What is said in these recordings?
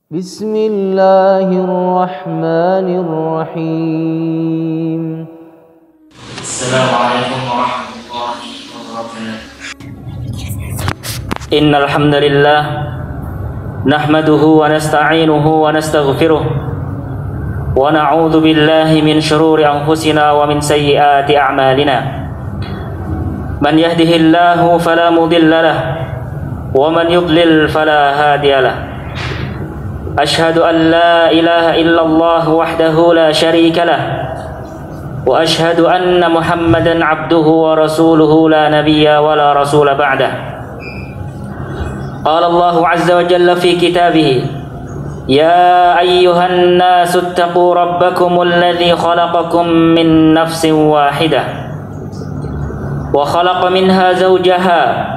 Bismillahirrahmanirrahim. Assalamualaikum warahmatullahi wabarakatuh. Innal hamdalillah nahmaduhu wa nasta'inuhu wa nastaghfiruh wa na'udzu billahi min shururi anfusina wa min sayyiati a'malina. Man yahdihillahu fala mudilla lahu wa man yudlil fala hadiya lahu. Ashhadu an la ilaha illallah wahdahu la syarika lahu wa ashhadu anna Muhammadan abduhu wa rasuluhu la nabiyya wa la rasula ba'dah. Qala Allah azza wa jalla fi kitabih, ya ayyuhan nasu ittaqu rabbakumul ladzi khalaqakum min nafsin wahidah wa khalaqa minha zawjaha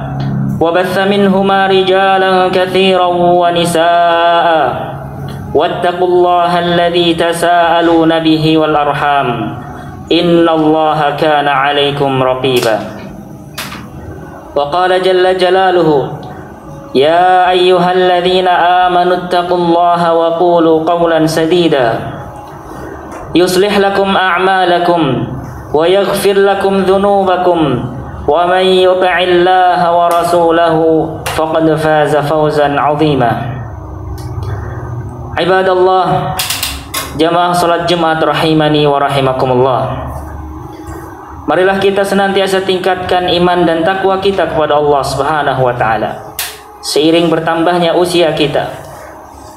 wa batha minhuma rijalan katsiran wa nisaa'a wattaqullaha alladzi tasaaluna bihi wal arham innallaha kana 'alaikum raqiba. Wa qala jalla jalaluhu, ya ayyuhalladzina amanu ittaqullaha wa qulu qawlan sadida yuslih lakum a'malakum wa yaghfir lakum dhunubakum wa man yuti'illaha wa rasulahu faqad faza fawzan 'azima. Ibadallah, jamaah salat Jumat rahimani wa rahimakumullah. Marilah kita senantiasa tingkatkan iman dan takwa kita kepada Allah Subhanahu wa taala. Seiring bertambahnya usia kita,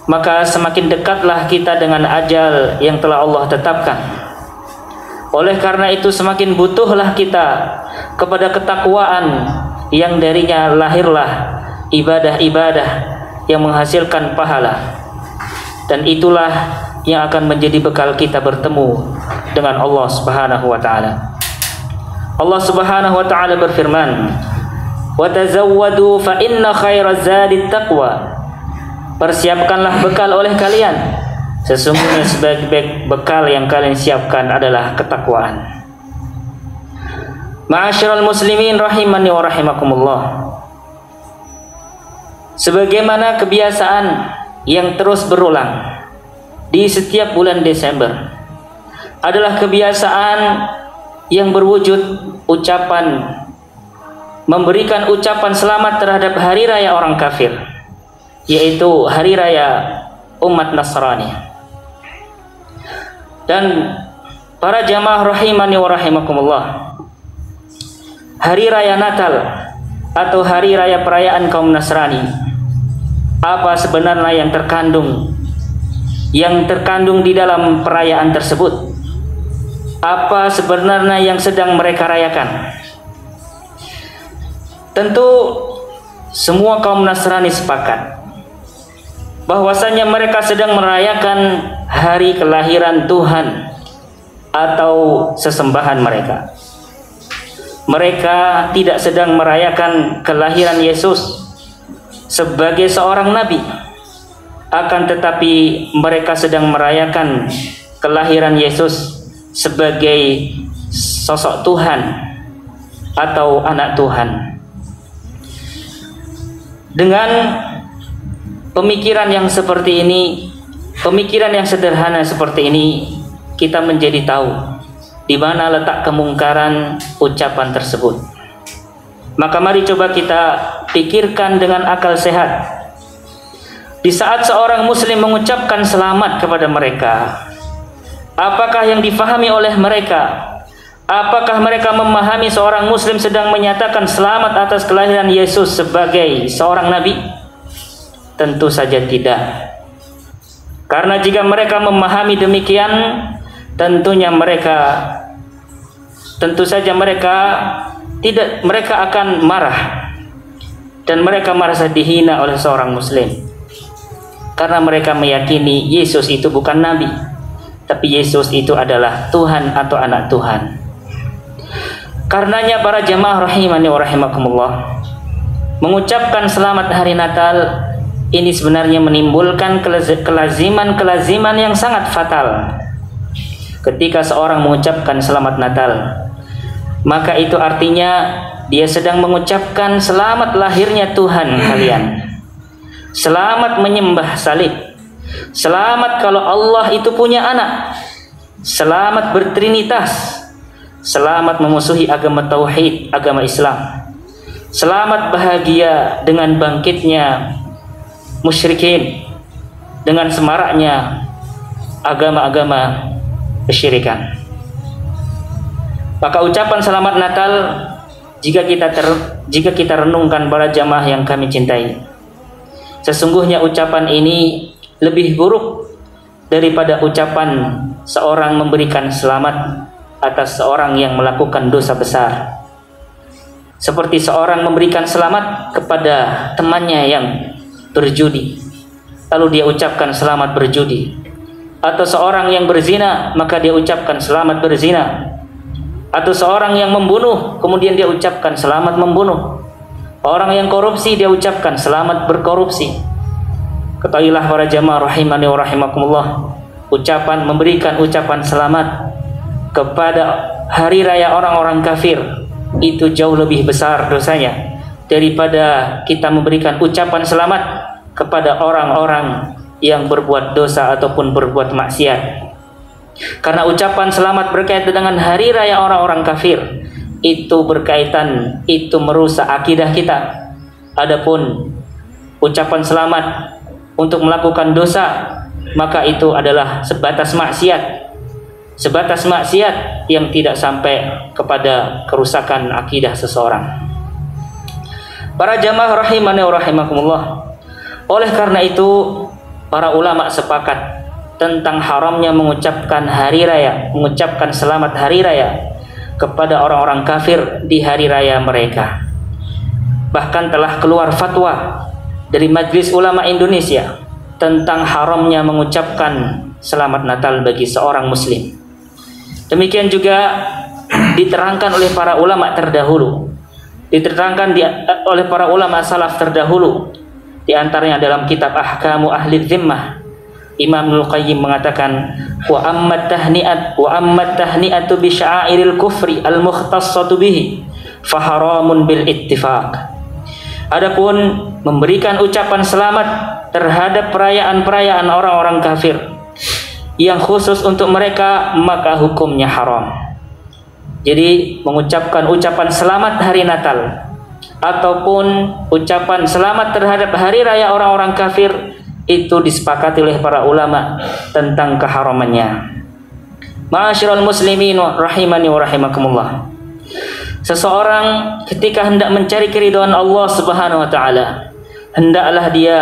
maka semakin dekatlah kita dengan ajal yang telah Allah tetapkan. Oleh karena itu semakin butuhlah kita kepada ketakwaan yang darinya lahirlah ibadah-ibadah yang menghasilkan pahala. Dan itulah yang akan menjadi bekal kita bertemu dengan Allah Subhanahu wa taala. Allah Subhanahu wa taala berfirman, "Wa tazawwadu fa inna khairaz zadi taqwa." Persiapkanlah bekal oleh kalian. Sesungguhnya sebaik-baik bekal yang kalian siapkan adalah ketakwaan. Ma'asyiral muslimin rahimani wa rahimakumullah. Sebagaimana kebiasaan yang terus berulang di setiap bulan Desember adalah kebiasaan yang berwujud ucapan, memberikan ucapan selamat terhadap hari raya orang kafir, yaitu hari raya umat Nasrani. Dan para jamaah rahimani wa rahimakumullah, hari raya Natal atau hari raya perayaan kaum Nasrani, apa sebenarnya yang terkandung di dalam perayaan tersebut? Apa sebenarnya yang sedang mereka rayakan? Tentu semua kaum Nasrani sepakat bahwasanya mereka sedang merayakan hari kelahiran Tuhan atau sesembahan mereka. Mereka tidak sedang merayakan kelahiran Yesus sebagai seorang nabi, akan tetapi mereka sedang merayakan kelahiran Yesus sebagai sosok Tuhan atau anak Tuhan. Dengan pemikiran yang seperti ini, pemikiran yang sederhana seperti ini, kita menjadi tahu di mana letak kemungkaran ucapan tersebut. Maka mari coba kita pikirkan dengan akal sehat. Di saat seorang muslim mengucapkan selamat kepada mereka, apakah yang difahami oleh mereka? Apakah mereka memahami seorang muslim sedang menyatakan selamat atas kelahiran Yesus sebagai seorang nabi? Tentu saja tidak. Karena jika mereka memahami demikian, tentu saja mereka akan marah dan mereka merasa dihina oleh seorang muslim, karena mereka meyakini Yesus itu bukan nabi, tapi Yesus itu adalah Tuhan atau anak Tuhan. Karenanya para jamaah rahimani wa rahimakumullah, mengucapkan selamat hari Natal ini sebenarnya menimbulkan kelaziman yang sangat fatal. Ketika seorang mengucapkan selamat Natal, maka itu artinya dia sedang mengucapkan selamat lahirnya Tuhan kalian, selamat menyembah salib, Selamat kalau Allah itu punya anak. Selamat bertrinitas. Selamat memusuhi agama tauhid, agama Islam. Selamat bahagia dengan bangkitnya musyrikin, dengan semaraknya agama-agama kesyirikan. Maka ucapan selamat Natal jika kita renungkan para jamaah yang kami cintai, sesungguhnya ucapan ini lebih buruk daripada ucapan seorang memberikan selamat atas seorang yang melakukan dosa besar. Seperti seorang memberikan selamat kepada temannya yang berjudi, lalu dia ucapkan selamat berjudi. Atau seorang yang berzina, maka dia ucapkan selamat berzina. Atau seorang yang membunuh, kemudian dia ucapkan selamat membunuh. Orang yang korupsi, dia ucapkan selamat berkorupsi. Ketahuilah para jamaah rahimani wa rahimakumullah, memberikan ucapan selamat kepada hari raya orang-orang kafir itu jauh lebih besar dosanya daripada kita memberikan ucapan selamat kepada orang-orang yang berbuat dosa ataupun berbuat maksiat. Karena ucapan selamat berkaitan dengan hari raya orang-orang kafir, itu merusak akidah kita. Adapun ucapan selamat untuk melakukan dosa, maka itu adalah sebatas maksiat yang tidak sampai kepada kerusakan akidah seseorang. Para jamaah rahimani wa rahimakumullah, oleh karena itu para ulama sepakat tentang haramnya mengucapkan selamat hari raya kepada orang-orang kafir di hari raya mereka. Bahkan telah keluar fatwa dari Majelis Ulama Indonesia tentang haramnya mengucapkan selamat Natal bagi seorang muslim. Demikian juga diterangkan oleh para ulama terdahulu, oleh para ulama salaf terdahulu. Di antaranya dalam kitab Ahkamu Ahli Dhimmah, Imam Al-Qayyim mengatakan, wa ammat tahni'atu bi sya'airil kufri al-mukhtassatu bihi fa haramun bil ittifaq. Adapun memberikan ucapan selamat terhadap perayaan-perayaan orang-orang kafir yang khusus untuk mereka, maka hukumnya haram. Jadi mengucapkan ucapan selamat hari Natal ataupun ucapan selamat terhadap hari raya orang-orang kafir itu disepakati oleh para ulama tentang keharamannya. Ma'asyiral muslimin rahimani wa rahimakumullah. Seseorang ketika hendak mencari keridhaan Allah Subhanahu wa taala, hendaklah dia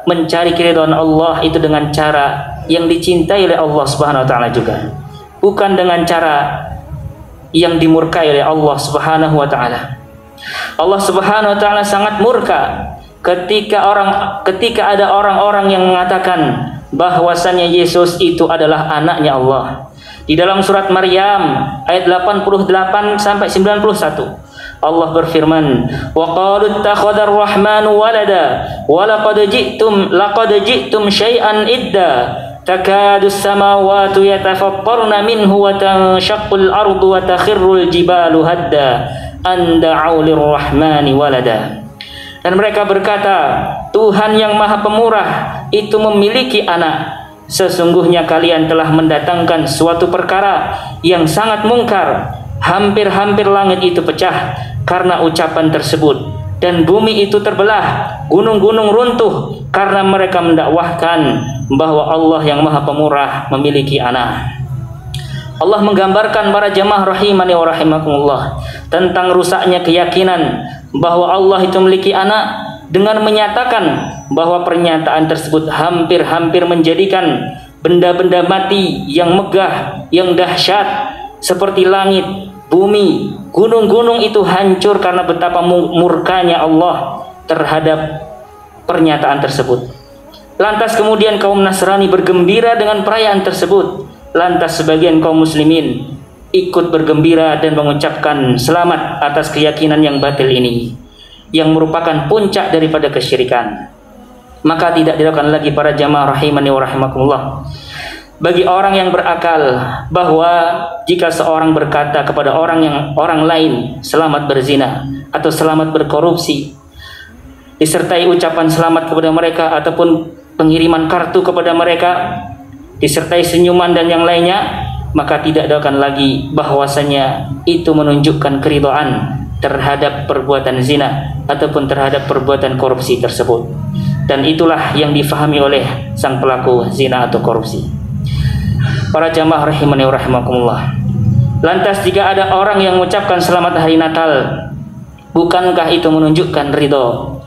mencari keridhaan Allah itu dengan cara yang dicintai oleh Allah Subhanahu wa taala juga, bukan dengan cara yang dimurkai oleh Allah Subhanahu wa taala. Allah Subhanahu wa taala sangat murka ketika ada orang-orang yang mengatakan bahwasannya Yesus itu adalah anaknya Allah. Di dalam surat Maryam ayat 88 sampai 91, Allah berfirman, wa qalu ittakhadar rahmanu walada wa laqad ji'tum syai'an idda takadu samawati yatafattarna minhu wa tanshaqqul ardu wa takhirrul jibalu hadda an da'u lirrahmani walada. Dan mereka berkata, Tuhan yang Maha Pemurah itu memiliki anak. Sesungguhnya kalian telah mendatangkan suatu perkara yang sangat mungkar. Hampir-hampir langit itu pecah karena ucapan tersebut, dan bumi itu terbelah, gunung-gunung runtuh karena mereka mendakwahkan bahwa Allah yang Maha Pemurah memiliki anak. Allah menggambarkan para jamaah rahimani wa rahimakumullah tentang rusaknya keyakinan bahwa Allah itu memiliki anak dengan menyatakan bahwa pernyataan tersebut hampir-hampir menjadikan benda-benda mati yang megah, yang dahsyat seperti langit, bumi, gunung-gunung itu hancur karena betapa murkanya Allah terhadap pernyataan tersebut. Lantas kemudian kaum Nasrani bergembira dengan perayaan tersebut. Lantas sebagian kaum muslimin ikut bergembira dan mengucapkan selamat atas keyakinan yang batil ini, yang merupakan puncak daripada kesyirikan. Maka tidak dilakukan lagi para jamaah rahimani wa rahimakumullah bagi orang yang berakal bahwa jika seorang berkata kepada orang lain selamat berzina atau selamat berkorupsi, disertai ucapan selamat kepada mereka ataupun pengiriman kartu kepada mereka disertai senyuman dan yang lainnya, maka tidak akan lagi bahwasanya itu menunjukkan keridhaan terhadap perbuatan zina ataupun terhadap perbuatan korupsi tersebut. Dan itulah yang difahami oleh sang pelaku zina atau korupsi. Para jamaah rahimani wa rahimakumullah. Lantas jika ada orang yang mengucapkan selamat hari Natal, bukankah itu menunjukkan ridho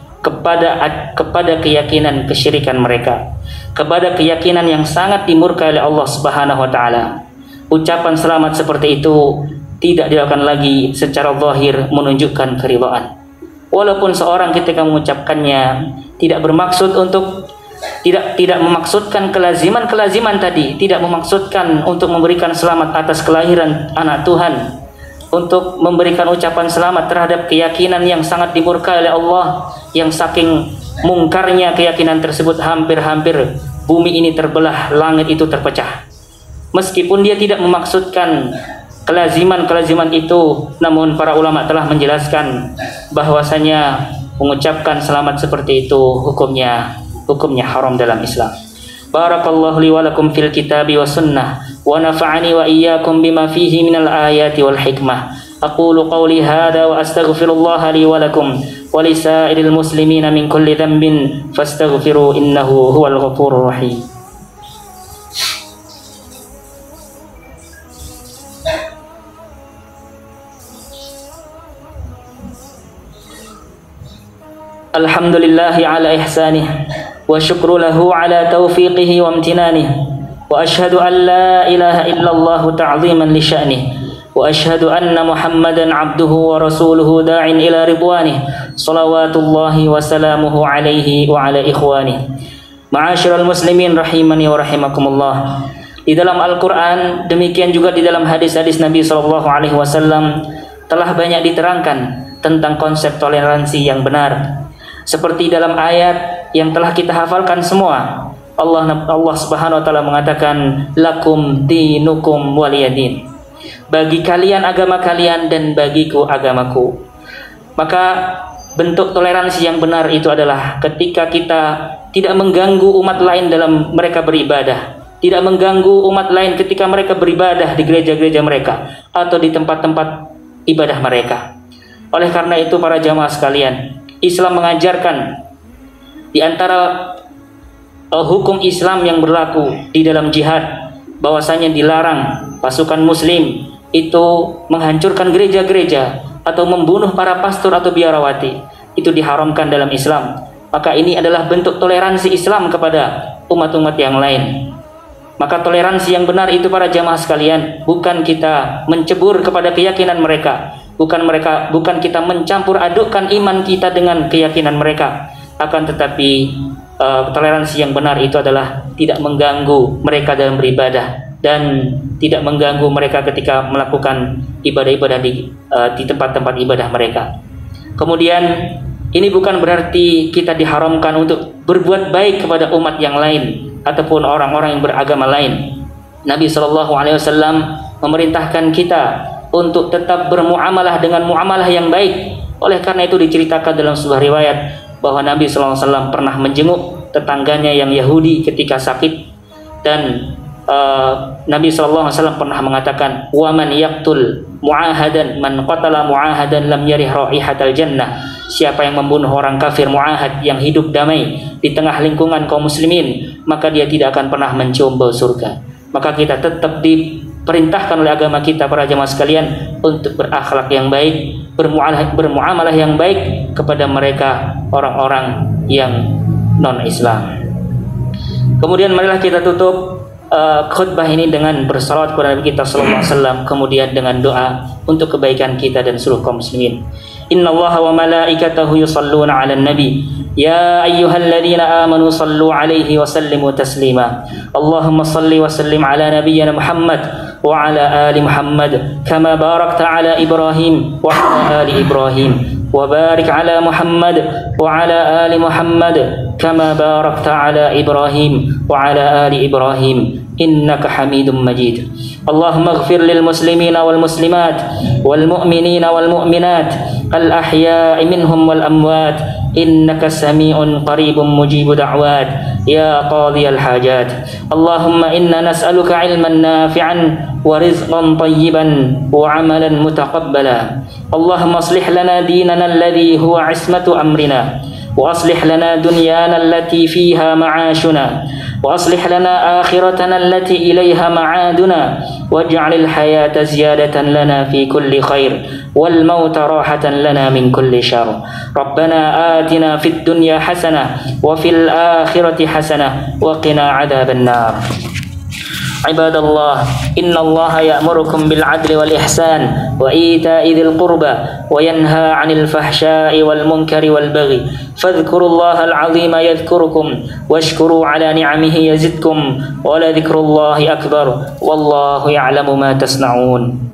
kepada keyakinan kesyirikan mereka, kepada keyakinan yang sangat dimurkai oleh Allah Subhanahu wa taala? Ucapan selamat seperti itu tidak dilakukan lagi secara zahir menunjukkan keridhaan. Walaupun seorang ketika mengucapkannya tidak bermaksud untuk tidak memaksudkan kelaziman tadi, tidak memaksudkan untuk memberikan selamat atas kelahiran anak Tuhan, untuk memberikan ucapan selamat terhadap keyakinan yang sangat dimurkai oleh Allah, yang saking mungkarnya keyakinan tersebut hampir-hampir bumi ini terbelah, langit itu terpecah. Meskipun dia tidak memaksudkan kelaziman itu, namun para ulama telah menjelaskan bahwasanya mengucapkan selamat seperti itu hukumnya haram dalam Islam. Barakallahu li wa lakum fil kitabi wa sunnah wa nafa'ani wa iyyakum bima fihi minal ayati wal hikmah. Aqulu qawli hadha wa astaghfirullah li wa lakum wa lisairil muslimina min kulli dhanbin fastaghfiru innahu huwal ghafurur rahim. Alhamdulillahi ala ihsanih wa syukru lahu ala taufiqihi wa amtinanih wa ashhadu an la ilaha illallah ta'ziman li sya'nih wa ashhadu anna Muhammadan abduhu wa rasuluhu da'in ila ridwanih salawatullahi wa salamuhu alaihi wa ala ikhwanih. Ma'asyiral muslimin rahimani wa rahimakumullah. Di dalam Al-Qur'an, demikian juga di dalam hadis-hadis Nabi sallallahu alaihi wasallam telah banyak diterangkan tentang konsep toleransi yang benar. Seperti dalam ayat yang telah kita hafalkan semua, Allah Subhanahu wa taala mengatakan lakum dinukum waliyadin. Bagi kalian agama kalian dan bagiku agamaku. Maka bentuk toleransi yang benar itu adalah ketika kita tidak mengganggu umat lain dalam mereka beribadah, tidak mengganggu umat lain ketika mereka beribadah di gereja-gereja mereka atau di tempat-tempat ibadah mereka. Oleh karena itu para jamaah sekalian, Islam mengajarkan di antara hukum Islam yang berlaku di dalam jihad bahwasanya dilarang pasukan muslim itu menghancurkan gereja-gereja atau membunuh para pastor atau biarawati. Itu diharamkan dalam Islam. Maka ini adalah bentuk toleransi Islam kepada umat-umat yang lain. Maka toleransi yang benar itu para jamaah sekalian bukan kita mencebur kepada keyakinan mereka, bukan kita mencampur adukkan iman kita dengan keyakinan mereka, akan tetapi toleransi yang benar itu adalah tidak mengganggu mereka dalam beribadah dan tidak mengganggu mereka ketika melakukan ibadah-ibadah di tempat-tempat ibadah mereka. Kemudian ini bukan berarti kita diharamkan untuk berbuat baik kepada umat yang lain ataupun orang-orang yang beragama lain. Nabi SAW memerintahkan kita untuk tetap bermuamalah dengan muamalah yang baik. Oleh karena itu diceritakan dalam sebuah riwayat bahwa Nabi SAW pernah menjenguk tetangganya yang Yahudi ketika sakit, dan Nabi SAW pernah mengatakan, wa man yaqtul mu'ahadan man qatala mu'ahadan lam yarih raihatal jannah. Siapa yang membunuh orang kafir mu'ahad yang hidup damai di tengah lingkungan kaum muslimin, maka dia tidak akan pernah mencium bau surga. Maka kita tetap diperintahkan oleh agama kita para jemaah sekalian untuk berakhlak yang baik, bermuamalah yang baik kepada mereka orang-orang yang non-Islam. Kemudian marilah kita tutup khutbah ini dengan bersalawat kepada Nabi kita sallallahu alaihi wasallam, kemudian dengan doa untuk kebaikan kita dan seluruh kaum muslimin. Innallaha wa malaikatahu yusalluna 'alan nabi ya ayyuhalladzina amanu sallu 'alaihi wa sallimu taslima. Allahumma salli wa sallim 'ala nabiyyina Muhammad wa 'ala ali Muhammad kama barakta 'ala Ibrahim wa 'ala ali Ibrahim wa barik 'ala Muhammad wa 'ala ali Muhammad kama barakta 'ala Ibrahim wa 'ala ali Ibrahim innaka Hamidum Majid. Allahumma ighfir lil muslimina wal muslimat wal mu'minina wal mu'minat al ahya'i minhum wal amwat إنك سميع قريب مجيب دعوات يا قاضي الحاجات. اللهم إنا نسألك علما نافعا ورزقا طيبا وعملا متقبلا. اللهم اصلح لنا ديننا الذي هو عصمة أمرنا، وأصلح لنا دنيانا التي فيها معاشنا، وأصلح لنا آخرتنا التي إليها معادنا، واجعل الحياة زيادة لنا في كل خير والموت راحة لنا من كل شر. ربنا آتنا في الدنيا حسنة وفي الآخرة حسنة وقنا عذاب النار. عباد الله، إن الله يأمركم بالعدل والإحسان وإيتاء ذي القربى وينهى عن الفحشاء والمنكر والبغي، فاذكروا الله العظيم يذكركم واشكروا على نعمه يزدكم ولذكر الله أكبر والله يعلم ما تصنعون.